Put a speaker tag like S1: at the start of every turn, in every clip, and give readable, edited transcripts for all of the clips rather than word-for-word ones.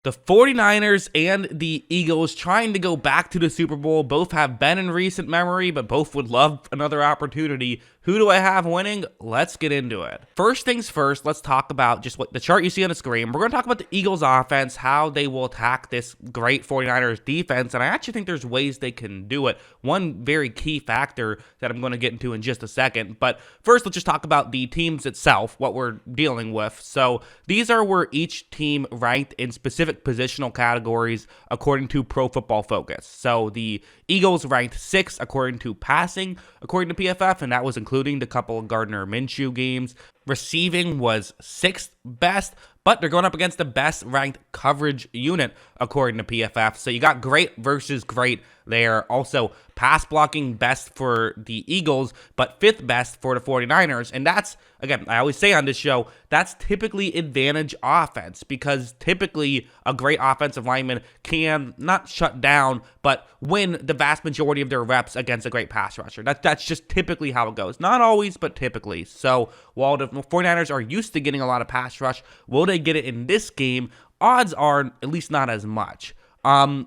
S1: The 49ers and the Eagles trying to go back to the Super Bowl. Both have been in recent memory, but both would love another opportunity. Who do I have winning? Let's get into it. First things first, let's talk about just what the chart you see on the screen. We're going to talk about the Eagles offense, how they will attack this great 49ers defense, and I actually think there's ways they can do it. One very key factor that I'm going to get into in just a second, but first let's just talk about the teams itself, what we're dealing with. So these are where each team ranked in specific positional categories according to Pro Football Focus. So the Eagles ranked 6th according to passing, according to PFF, and that was including the couple of Gardner Minshew games. Receiving was 6th best, but they're going up against the best ranked coverage unit according to PFF. So you got great versus great there. Also, pass blocking best for the Eagles, but 5th best for the 49ers. And that's, again, I always say on this show, that's typically advantage offense, because typically a great offensive lineman can not shut down, but win the vast majority of their reps against a great pass rusher. That's just typically how it goes. Not always, but typically. So while the 49ers are used to getting a lot of pass rush, will they get it in this game? Odds are at least not as much. Run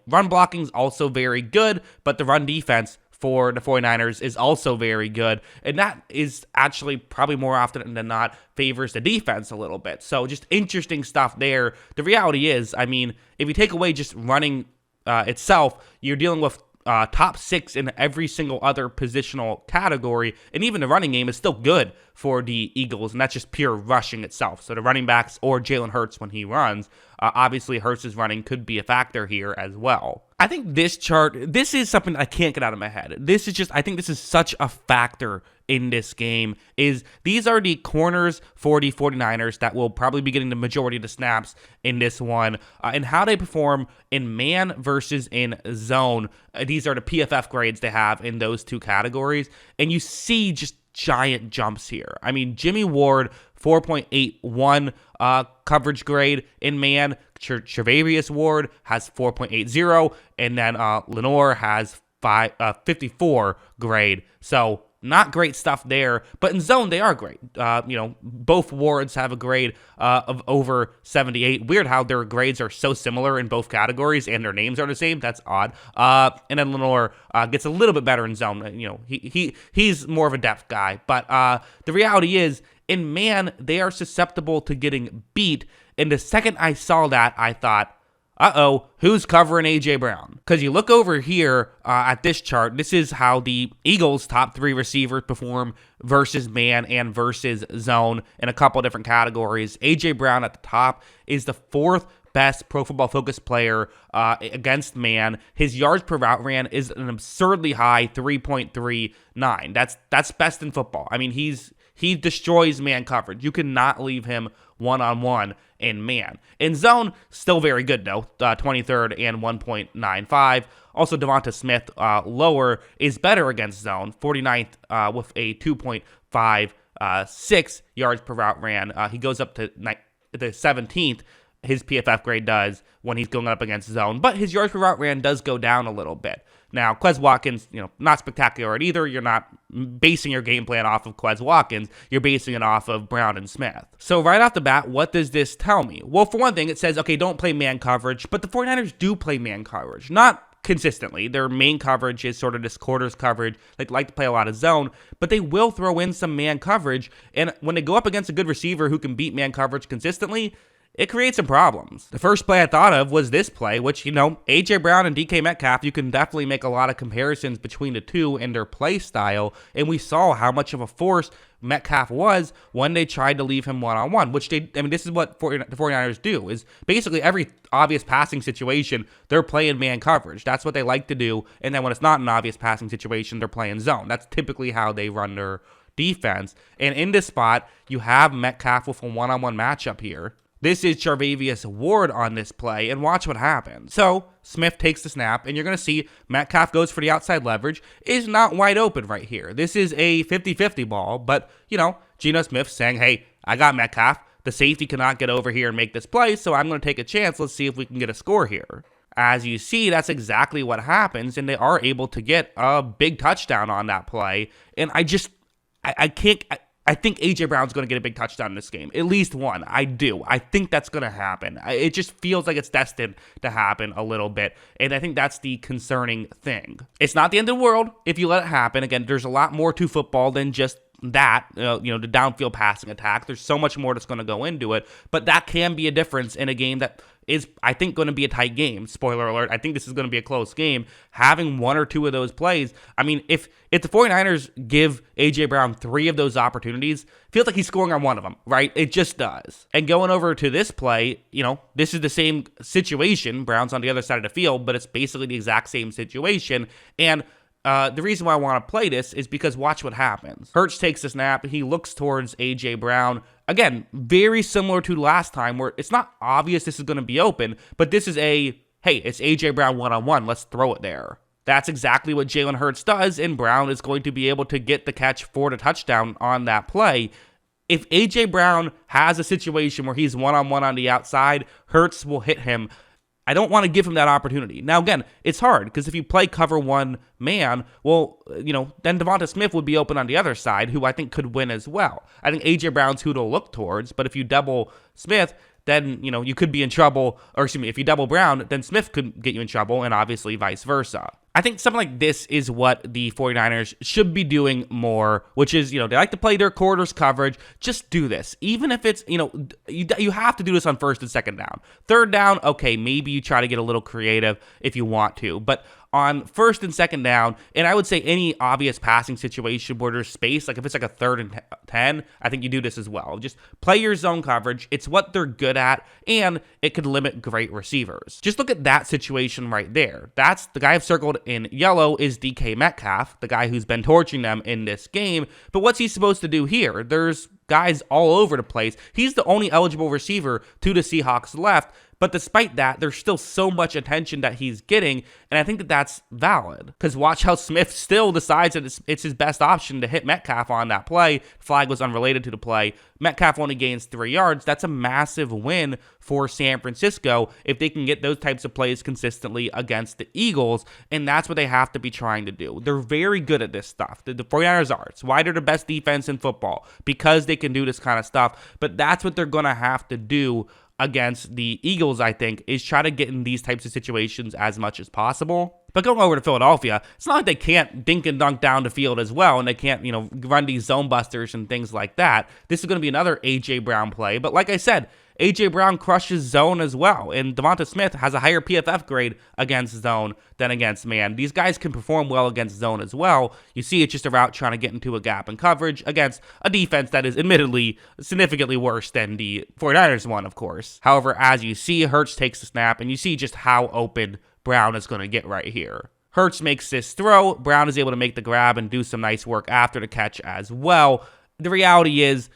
S1: blocking is also very good, but the run defense for the 49ers is also very good, and that is actually probably more often than not favors the defense a little bit. So just interesting stuff there. The reality is, I mean, if you take away just running itself, you're dealing with top 6 in every single other positional category, and even the running game is still good for the Eagles, and that's just pure rushing itself. So the running backs or Jalen Hurts when he runs, obviously Hurts' running could be a factor here as well. I think this chart, this is something I can't get out of my head. This is just, I think this is such a factor in this game, is these are the corners for the 49ers that will probably be getting the majority of the snaps in this one, and how they perform in man versus in zone. These are the PFF grades they have in those two categories, and you see just giant jumps here. I mean, Jimmy Ward, 4.81 coverage grade in man. Charvarius Ward has 4.80, and then Lenore has 54 grade. So not great stuff there, but in zone they are great. Both Wards have a grade of over 78. Weird how their grades are so similar in both categories and their names are the same. That's odd. And then Lenore gets a little bit better in zone. He's more of a depth guy, but the reality is, in man, they are susceptible to getting beat. And the second I saw that, I thought, uh-oh, who's covering A.J. Brown? Because you look over here at this chart, this is how the Eagles' top 3 receivers perform versus man and versus zone in a couple different categories. A.J. Brown at the top is the 4th best Pro Football Focus player against man. His yards per route ran is an absurdly high 3.39. That's best in football. I mean, he destroys man coverage. You cannot leave him one-on-one in man. In zone, still very good though, 23rd and 1.95. Also, Devonta Smith, lower, is better against zone, 49th with a 2.56 yards per route ran. He goes up to the 17th, his PFF grade does, when he's going up against zone. But his yards per route ran does go down a little bit. Now, Quez Watkins, not spectacular at either. You're not basing your game plan off of Quez Watkins. You're basing it off of Brown and Smith. So right off the bat, what does this tell me? Well, for one thing, it says, okay, don't play man coverage, but the 49ers do play man coverage. Not consistently. Their main coverage is sort of this quarters coverage. They like to play a lot of zone, but they will throw in some man coverage. And when they go up against a good receiver who can beat man coverage consistently, it creates some problems. The first play I thought of was this play, which, A.J. Brown and DK Metcalf, you can definitely make a lot of comparisons between the two and their play style, and we saw how much of a force Metcalf was when they tried to leave him one-on-one, which this is what the 49ers do, is basically every obvious passing situation, they're playing man coverage. That's what they like to do, and then when it's not an obvious passing situation, they're playing zone. That's typically how they run their defense, and in this spot, you have Metcalf with a one-on-one matchup here. This is Charvarius Ward on this play, and watch what happens. So, Smith takes the snap, and you're going to see Metcalf goes for the outside leverage, is not wide open right here. This is a 50-50 ball, but, Geno Smith saying, hey, I got Metcalf. The safety cannot get over here and make this play, so I'm going to take a chance. Let's see if we can get a score here. As you see, that's exactly what happens, and they are able to get a big touchdown on that play, and I can't... I think A.J. Brown's going to get a big touchdown in this game. At least one. I do. I think that's going to happen. It just feels like it's destined to happen a little bit. And I think that's the concerning thing. It's not the end of the world if you let it happen. Again, there's a lot more to football than just that, the downfield passing attack. There's so much more that's going to go into it. But that can be a difference in a game that is, I think, going to be a tight game. Spoiler alert, I think this is going to be a close game. Having one or two of those plays, I mean, if the 49ers give A.J. Brown 3 of those opportunities, feels like he's scoring on one of them, right? It just does. And going over to this play, this is the same situation. Brown's on the other side of the field, but it's basically the exact same situation. And the reason why I want to play this is because watch what happens. Hurts takes the snap. He looks towards A.J. Brown. Again, very similar to last time where it's not obvious this is going to be open, but this is hey, it's A.J. Brown one-on-one. Let's throw it there. That's exactly what Jalen Hurts does, and Brown is going to be able to get the catch for the touchdown on that play. If A.J. Brown has a situation where he's one-on-one on the outside, Hurts will hit him. I don't want to give him that opportunity. Now, again, it's hard because if you play cover one man, well, then Devonta Smith would be open on the other side, who I think could win as well. I think A.J. Brown's who to look towards, but if you double Smith, then, you could be in trouble. Or excuse me, if you double Brown, then Smith could get you in trouble, and obviously vice versa. I think something like this is what the 49ers should be doing more, which is, they like to play their quarters coverage. Just do this. Even if it's, you have to do this on first and second down. Third down, okay, maybe you try to get a little creative if you want to. But on first and second down, and I would say any obvious passing situation where there's space, like if it's like a 3rd and 10, I think you do this as well. Just play your zone coverage. It's what they're good at, and it could limit great receivers. Just look at that situation right there. That's the guy I've circled in yellow is DK Metcalf, the guy who's been torching them in this game. But what's he supposed to do here? There's guys all over the place. He's the only eligible receiver to the Seahawks left. But despite that, there's still so much attention that he's getting, and I think that that's valid. Because watch how Smith still decides that it's his best option to hit Metcalf on that play. Flag was unrelated to the play. Metcalf only gains 3 yards. That's a massive win for San Francisco if they can get those types of plays consistently against the Eagles, and that's what they have to be trying to do. They're very good at this stuff. The 49ers are. It's why they're the best defense in football, because they can do this kind of stuff. But that's what they're going to have to do against the Eagles, I think, is try to get in these types of situations as much as possible. But going over to Philadelphia, it's not like they can't dink and dunk down the field as well, and they can't, run these zone busters and things like that. This is going to be another A.J. Brown play. But like I said, A.J. Brown crushes zone as well, and Devonta Smith has a higher PFF grade against zone than against man. These guys can perform well against zone as well. You see it's just a route trying to get into a gap in coverage against a defense that is admittedly significantly worse than the 49ers one, of course. However, as you see, Hurts takes the snap, and you see just how open Brown is going to get right here. Hurts makes this throw. Brown is able to make the grab and do some nice work after the catch as well. The reality is,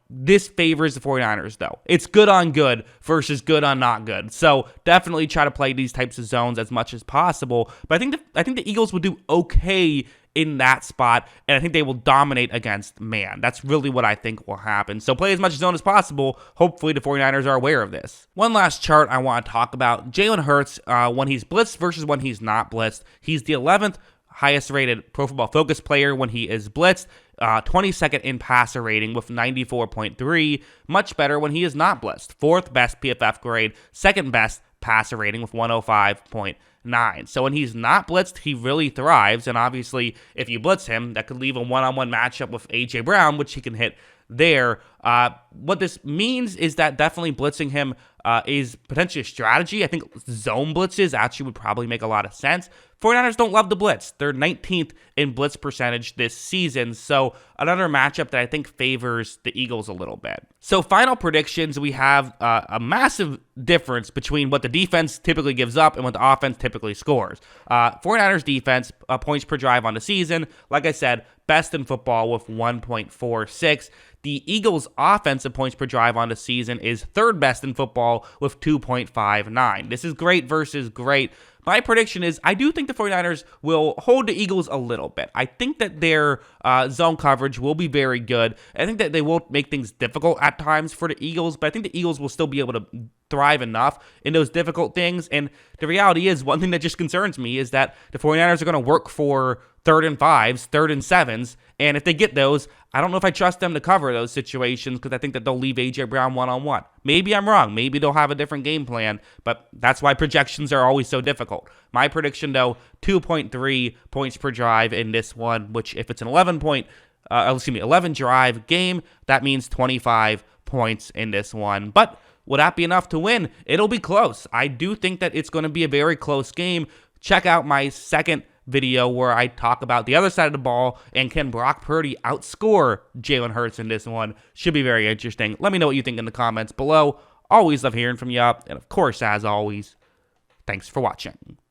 S1: this favors the 49ers, though. It's good on good versus good on not good. So definitely try to play these types of zones as much as possible. But I think the Eagles will do okay in that spot, and I think they will dominate against man. That's really what I think will happen. So play as much zone as possible. Hopefully the 49ers are aware of this. One last chart I want to talk about. Jalen Hurts, when he's blitzed versus when he's not blitzed. He's the 11th highest rated Pro Football Focus player when he is blitzed. 22nd in passer rating with 94.3. Much better when he is not blitzed. 4th best PFF grade. 2nd best passer rating with 105.9. So when he's not blitzed, he really thrives. And obviously, if you blitz him, that could leave a one-on-one matchup with A.J. Brown, which he can hit there. What this means is that definitely blitzing him is potentially a strategy. I think zone blitzes actually would probably make a lot of sense. 49ers don't love the blitz. They're 19th in blitz percentage this season, so another matchup that I think favors the Eagles a little bit. So final predictions, we have a massive difference between what the defense typically gives up and what the offense typically scores. 49ers defense, points per drive on the season, like I said, best in football with 1.46. The Eagles' offensive points per drive on the season is 3rd best in football with 2.59. This is great versus great. My prediction is I do think the 49ers will hold the Eagles a little bit. I think that their zone coverage will be very good. I think that they will make things difficult at times for the Eagles, but I think the Eagles will still be able to thrive enough in those difficult things. And the reality is, one thing that just concerns me is that the 49ers are going to work for 3rd and 5s, 3rd and 7s, and if they get those, I don't know if I trust them to cover those situations because I think that they'll leave A.J. Brown one-on-one. Maybe I'm wrong. Maybe they'll have a different game plan, but that's why projections are always so difficult. My prediction, though, 2.3 points per drive in this one, which if it's an 11 drive game, that means 25 points in this one. But would that be enough to win? It'll be close. I do think that it's going to be a very close game. Check out my second video where I talk about the other side of the ball and can Brock Purdy outscore Jalen Hurts in this one. Should be very interesting. Let me know what you think in the comments below. Always love hearing from you. And of course, as always, thanks for watching.